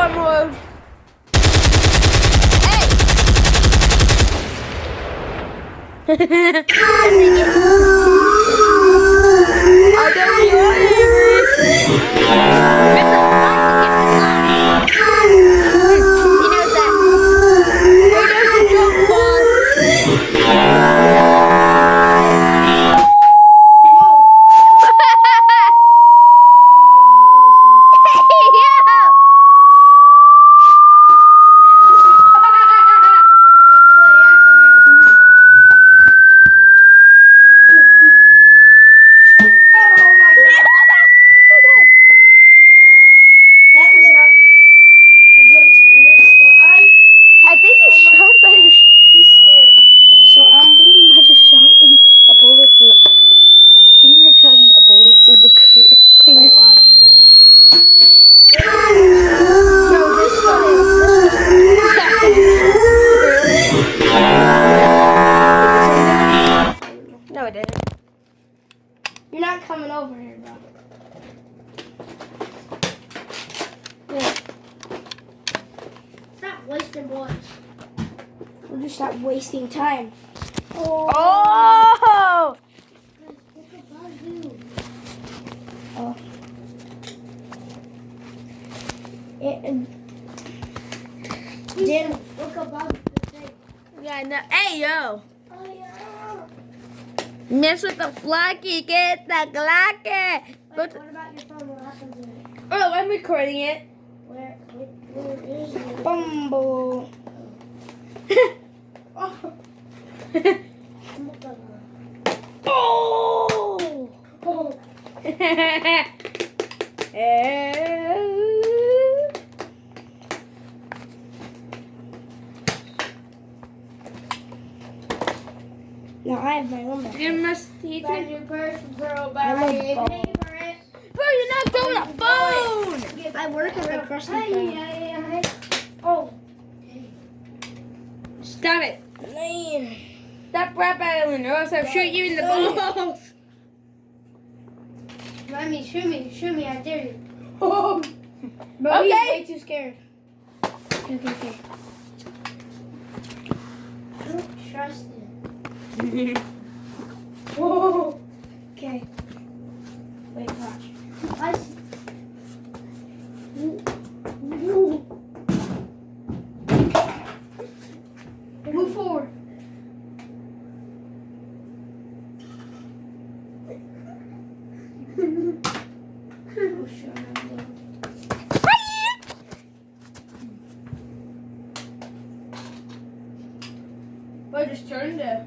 one more. Hey! I don't know what it is. It's a flag. He knows that. He knows the jump boss. I think he shot by just. He's scared. So I'm thinking he might have shot in a bullet through. I think he might have shot in a bullet through the curtain thing. Wait, watch. No, this one is. No, it didn't. You're not coming over here, bro. Yeah. Stop wasting bullets. We'll just stop wasting time. Oh! Oh. Jim, look above the thing. Yeah, no. Hey, yo! Oh, yeah. Mess with the flaky, get the glacky. Wait, what about your phone? What happens to it? Oh, I'm recording it. Where is it? Bumble. Oh. Oh! Oh. Now I have my own back. You must teach Buy me. your purse, bro. I love Buy balls. it. For it. Bro, you're not throwing a phone! I work at the Krusty Krab. Oh. Stop it. Man. Stop rap battling or else I'll shoot you in the balls. Mommy, shoot me, I dare you. Oh. Bro, Okay. he's way too scared. Okay. I don't trust him. Whoa. Okay. Wait, watch. Move forward. Oh, shut up. I just turned it.